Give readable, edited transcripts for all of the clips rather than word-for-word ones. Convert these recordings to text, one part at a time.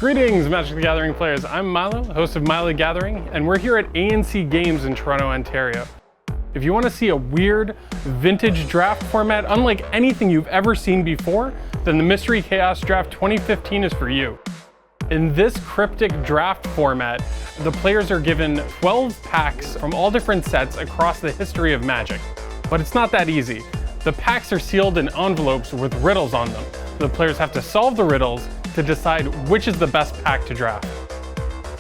Greetings, Magic the Gathering players. I'm Milo, host of Milo Gathering, and we're here at ANC Games in Toronto, Ontario. If you want to see a weird, vintage draft format unlike anything you've ever seen before, then the Mystery Chaos Draft 2015 is for you. In this cryptic draft format, the players are given 12 packs from all different sets across the history of Magic. But it's not that easy. The packs are sealed in envelopes with riddles on them. The players have to solve the riddles to decide which is the best pack to draft.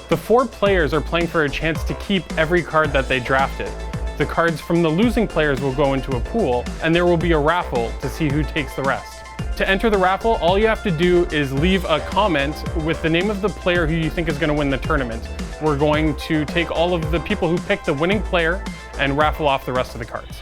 The 4 players are playing for a chance to keep every card that they drafted. The cards from the losing players will go into a pool, and there will be a raffle to see who takes the rest. To enter the raffle, all you have to do is leave a comment with the name of the player who you think is going to win the tournament. We're going to take all of the people who picked the winning player and raffle off the rest of the cards.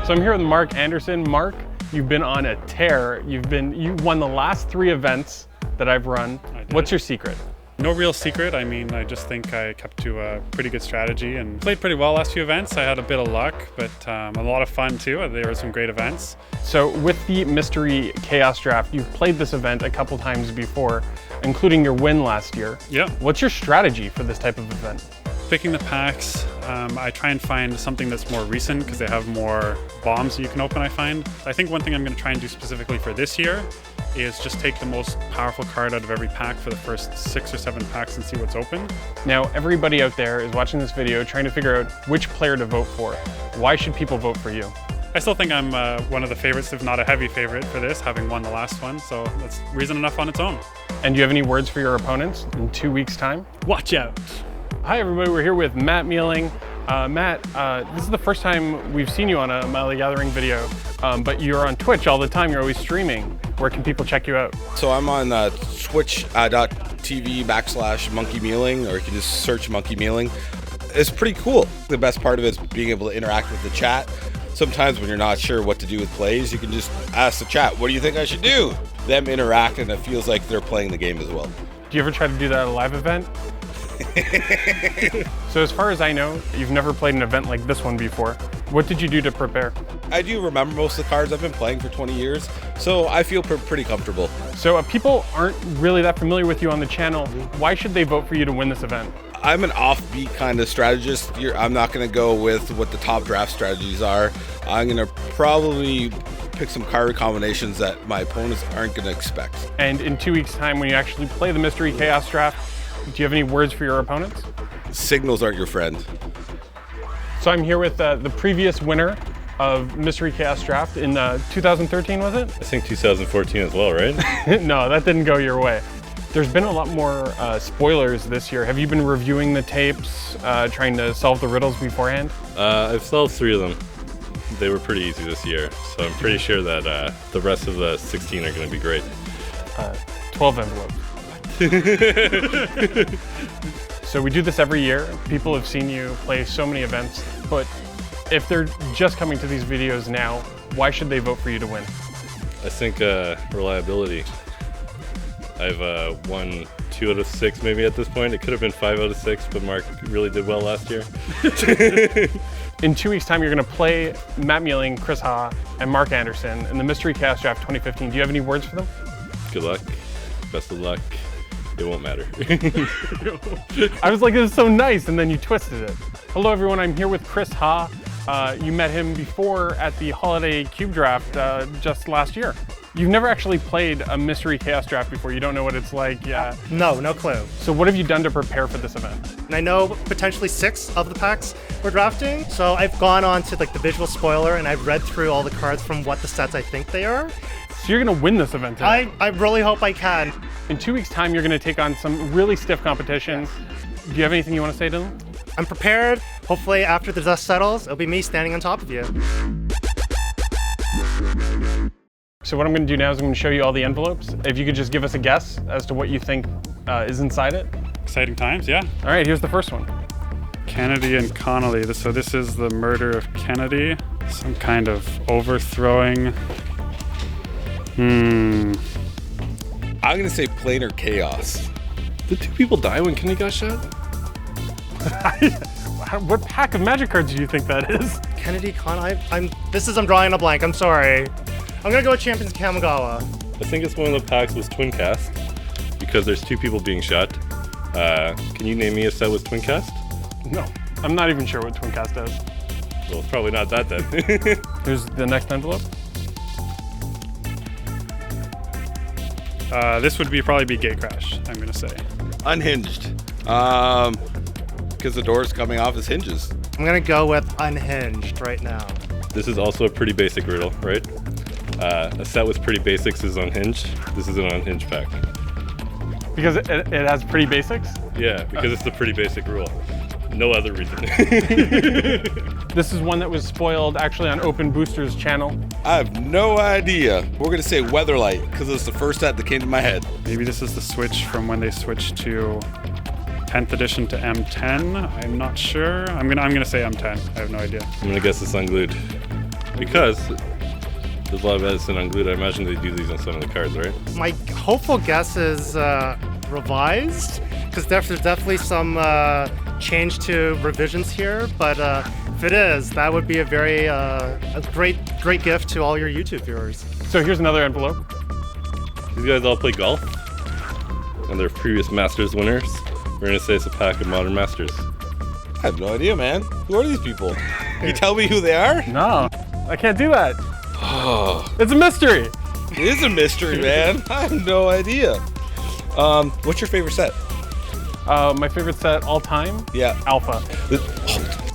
So I'm here with Mark Anderson. Mark, you've been on a tear. You won the last 3 events that I've run. What's your secret? No real secret. I mean, I just think I kept to a pretty good strategy and played pretty well last few events. I had a bit of luck, but a lot of fun too. There were some great events. So with the Mystery Chaos Draft, you've played this event a couple times before, including your win last year. Yeah. What's your strategy for this type of event? Picking the packs, I try and find something that's more recent because they have more bombs that you can open, I find. I think one thing I'm going to try and do specifically for this year is just take the most powerful card out of every pack for the first 6 or 7 packs and see what's open. Now, everybody out there is watching this video trying to figure out which player to vote for. Why should people vote for you? I still think I'm one of the favorites, if not a heavy favorite for this, having won the last one, so that's reason enough on its own. And do you have any words for your opponents in 2 weeks' time? Watch out! Hi everybody, we're here with Matt Mealing. Matt, this is the first time we've seen you on a Milo Gathering video, but you're on Twitch all the time, you're always streaming. Where can people check you out? So I'm on twitch.tv/Monkey Mealing, or you can just search Monkey Mealing. It's pretty cool. The best part of it is being able to interact with the chat. Sometimes when you're not sure what to do with plays, you can just ask the chat, what do you think I should do? Them interact and it feels like they're playing the game as well. Do you ever try to do that at a live event? So as far as I know, you've never played an event like this one before. What did you do to prepare? I do remember most of the cards. I've been playing for 20 years, so I feel pretty comfortable. So people aren't really that familiar with you on the channel. Why should they vote for you to win this event? I'm an offbeat kind of strategist. I'm not going to go with what the top draft strategies are. I'm going to probably pick some card combinations that my opponents aren't going to expect. And in 2 weeks' time, when you actually play the Mystery Chaos Draft, do you have any words for your opponents? Signals aren't your friend. So I'm here with the previous winner of Mystery Chaos Draft in 2013, was it? I think 2014 as well, right? No, that didn't go your way. There's been a lot more spoilers this year. Have you been reviewing the tapes, trying to solve the riddles beforehand? I've solved 3 of them. They were pretty easy this year, so I'm pretty sure that the rest of the 16 are going to be great. 12 envelopes. So we do this every year. People have seen you play so many events, but if they're just coming to these videos now, why should they vote for you to win? I think reliability. I've won 2 out of 6 maybe at this point. It could have been 5 out of 6, but Mark really did well last year. In 2 weeks' time, you're going to play Matt Mealing, Chris Ha, and Mark Anderson in the Mystery Chaos Draft 2015. Do you have any words for them? Good luck. Best of luck. It won't matter. I was like, this is so nice, and then you twisted it. Hello, everyone. I'm here with Chris Ha. You met him before at the Holiday Cube Draft just last year. You've never actually played a Mystery Chaos Draft before. You don't know what it's like. Yeah. No clue. So what have you done to prepare for this event? And I know potentially 6 of the packs we're drafting. So I've gone on to the visual spoiler and I've read through all the cards from what the sets I think they are. So you're gonna win this event today. I really hope I can. In 2 weeks' time, you're gonna take on some really stiff competition. Yes. Do you have anything you wanna say to them? I'm prepared. Hopefully after the dust settles, it'll be me standing on top of you. So what I'm going to do now is I'm going to show you all the envelopes. If you could just give us a guess as to what you think is inside it. Exciting times, yeah. All right, here's the first one. Kennedy and Connolly. So this is the murder of Kennedy. Some kind of overthrowing. I'm going to say planar chaos. Did 2 people die when Kennedy got shot? What pack of Magic cards do you think that is? Kennedy Khan. I'm drawing a blank. I'm sorry. I'm gonna go with Champions Kamigawa. I think it's one of the packs with Twin Cast because there's 2 people being shot. Can you name me a set with Twin Cast? No, I'm not even sure what Twin Cast does. Well, it's probably not that then. Here's the next envelope. This would probably be Gatecrash, I'm gonna say. Unhinged. Because the door's coming off his hinges. I'm gonna go with Unhinged right now. This is also a pretty basic riddle, right? A set with pretty basics is unhinged. This is an unhinged pack. Because it has pretty basics? Yeah, because it's the pretty basic rule. No other reason. This is one that was spoiled actually on Open Booster's channel. I have no idea. We're going to say Weatherlight because it's the first set that came to my head. Maybe this is the switch from when they switched to 10th edition to M10. I'm not sure. I'm gonna say M10. I have no idea. I'm gonna guess it's unglued. Because there's a lot of medicine unglued. I imagine they do these on some of the cards, right? My hopeful guess is revised, because there's definitely some change to revisions here. But if it is, that would be a very a great gift to all your YouTube viewers. So here's another envelope. These guys all play golf, and they're previous Masters winners. We're gonna say it's a pack of Modern Masters. I have no idea, man. Who are these people? Can you tell me who they are? No, I can't do that. It's a mystery. It is a mystery, man. I have no idea. What's your favorite set? My favorite set all time? Yeah. Alpha.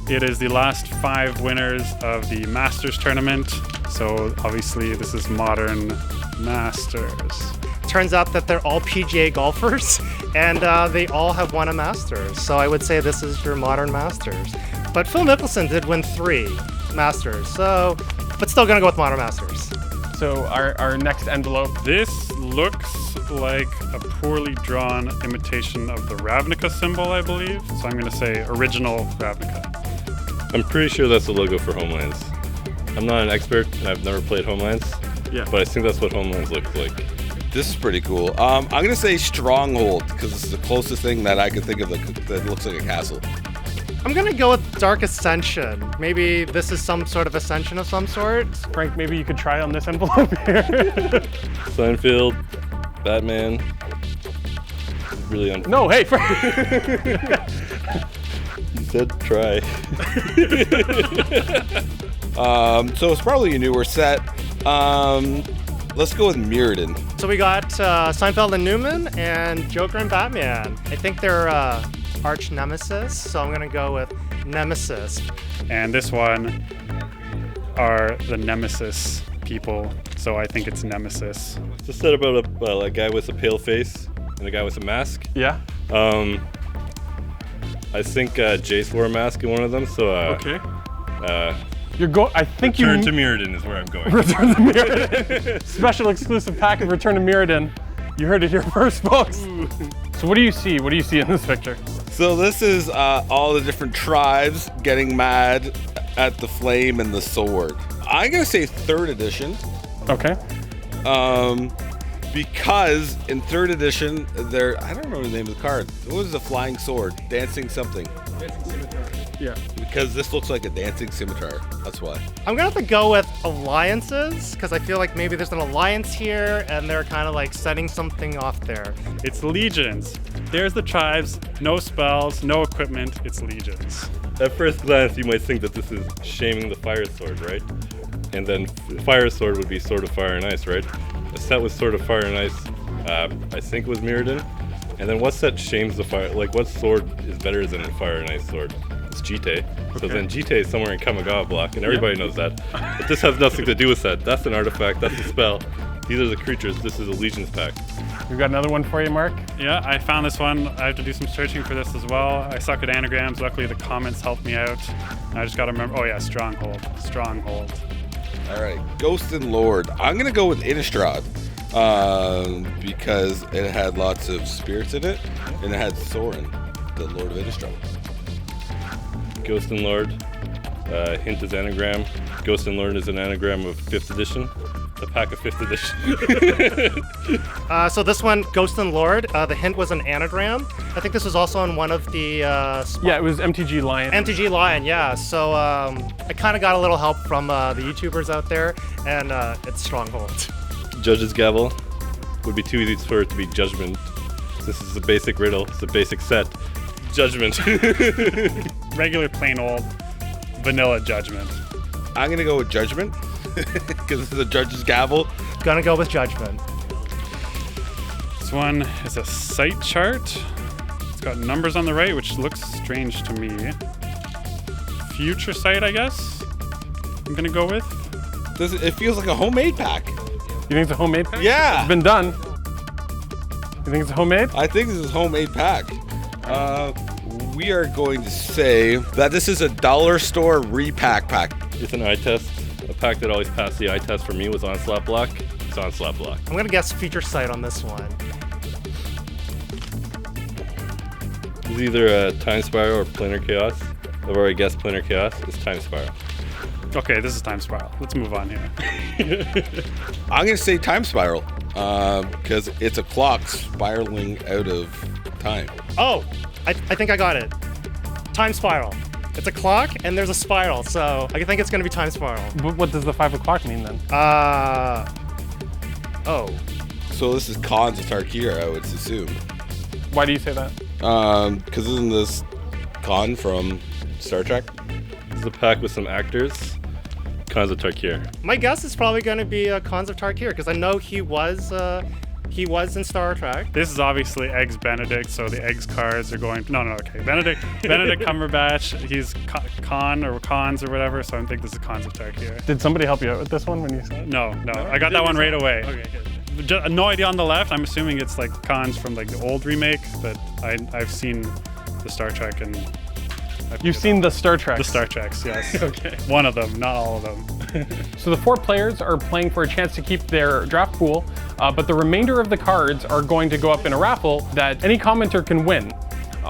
It is the last 5 winners of the Masters tournament. So obviously this is Modern Masters. Turns out that they're all PGA golfers, and they all have won a Masters. So I would say this is your Modern Masters. But Phil Mickelson did win 3 Masters, so, but still gonna go with Modern Masters. So our next envelope. This looks like a poorly drawn imitation of the Ravnica symbol, I believe. So I'm gonna say original Ravnica. I'm pretty sure that's the logo for Homelands. I'm not an expert, and I've never played Homelands. Yeah. But I think that's what Homelands looks like. This is pretty cool. I'm gonna say Stronghold because it's the closest thing that I can think of that looks like a castle. I'm gonna go with Dark Ascension. Maybe this is some sort of ascension of some sort. Frank, maybe you could try on this envelope here. Seinfeld, Batman. Really No, hey, Frank. You said try. So it's probably a newer set. Let's go with Mirrodin. So we got Seinfeld and Newman and Joker and Batman. I think they're arch nemesis, so I'm gonna go with Nemesis. And this one are the Nemesis people. So I think it's Nemesis. It's a set about a guy with a pale face and a guy with a mask. Yeah. I think Jace wore a mask in one of them, so Okay. I think Return to Mirrodin is where I'm going. Return to Mirrodin. Special exclusive pack of Return to Mirrodin. You heard it here first, folks. So what do you see? What do you see in this picture? So this is all the different tribes getting mad at the flame and the sword. I'm gonna say 3rd edition. Okay. Because in 3rd edition, I don't remember the name of the card. What was the flying sword? Dancing something. Yeah. Because this looks like a dancing scimitar. That's why. I'm gonna have to go with alliances, because I feel like maybe there's an alliance here and they're kind of like setting something off there. It's legions. There's the tribes, no spells, no equipment, it's legions. At first glance, you might think that this is shaming the fire sword, right? And then fire sword would be Sword of Fire and Ice, right? The set with Sword of Fire and Ice, I think was Mirrodin. And then what set shames the fire? Like, what sword is better than a Fire and Ice sword? It's Jite. So then Jite is somewhere in Kamigawa block, and everybody knows that. But this has nothing to do with that. That's an artifact, that's a spell. These are the creatures, this is a Legions pack. We've got another one for you, Mark. Yeah, I found this one. I have to do some searching for this as well. I suck at anagrams. Luckily, the comments helped me out. I just gotta remember. Oh yeah, Stronghold. Stronghold. All right, Ghost and Lord. I'm gonna go with Innistrad because it had lots of spirits in it, and it had Thorin, the Lord of Innistrad. Ghost and Lord. Hint is anagram. Ghost and Lord is an anagram of 5th edition. a pack of 5th edition. So this one, Ghost and Lord, the hint was an anagram. I think this was also on one of the Yeah, it was MTG Lion. MTG Lion, yeah. So I kind of got a little help from the YouTubers out there, and it's Stronghold. Judge's Gavel would be too easy for it to be Judgment. This is a basic riddle. It's a basic set. Judgment. Regular, plain old, vanilla Judgment. I'm gonna go with Judgment because this is a judge's gavel. Gonna go with Judgment. This one is a site chart. It's got numbers on the right, which looks strange to me. Future site, I guess. I'm gonna go with. It feels like a homemade pack. You think it's a homemade pack? Yeah. It's been done. You think it's a homemade? I think this is a homemade pack. We are going to say that this is a dollar store repack pack. It's an eye test. A pack that always passed the eye test for me was Onslaught Block. It's Onslaught Block. I'm gonna guess Future Sight on this one. It's either a Time Spiral or Planar Chaos. I've already guessed Planar Chaos. It's Time Spiral. Okay, this is Time Spiral. Let's move on here. I'm gonna say Time Spiral because it's a clock spiraling out of time. Oh, I think I got it. Time Spiral. It's a clock and there's a spiral, so I think it's gonna be Time Spiral. What does the 5 o'clock mean then? Oh. So this is Khans of Tarkir, I would assume. Why do you say that? Because isn't this Khan from Star Trek? This is a pack with some actors. Khans of Tarkir. My guess is probably gonna be Khans of Tarkir, because I know he was in Star Trek. This is obviously Eggs Benedict, so the Eggs cards are going. No, okay. Benedict Cumberbatch. He's Khan or Khans or whatever, so I think this is Khans of Tarkir. Did somebody help you out with this one when you said it? No, I got that one right away. Okay, good. No idea on the left. I'm assuming it's like Khans from like the old remake, but I've seen the Star Trek and. You've seen the Star Trek? The Star Treks, yes. Okay. One of them, not all of them. So the 4 players are playing for a chance to keep their draft pool, but the remainder of the cards are going to go up in a raffle that any commenter can win.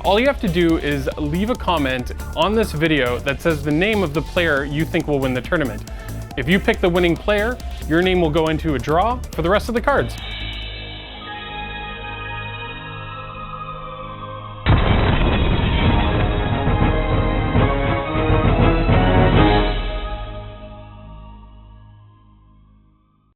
All you have to do is leave a comment on this video that says the name of the player you think will win the tournament. If you pick the winning player, your name will go into a draw for the rest of the cards.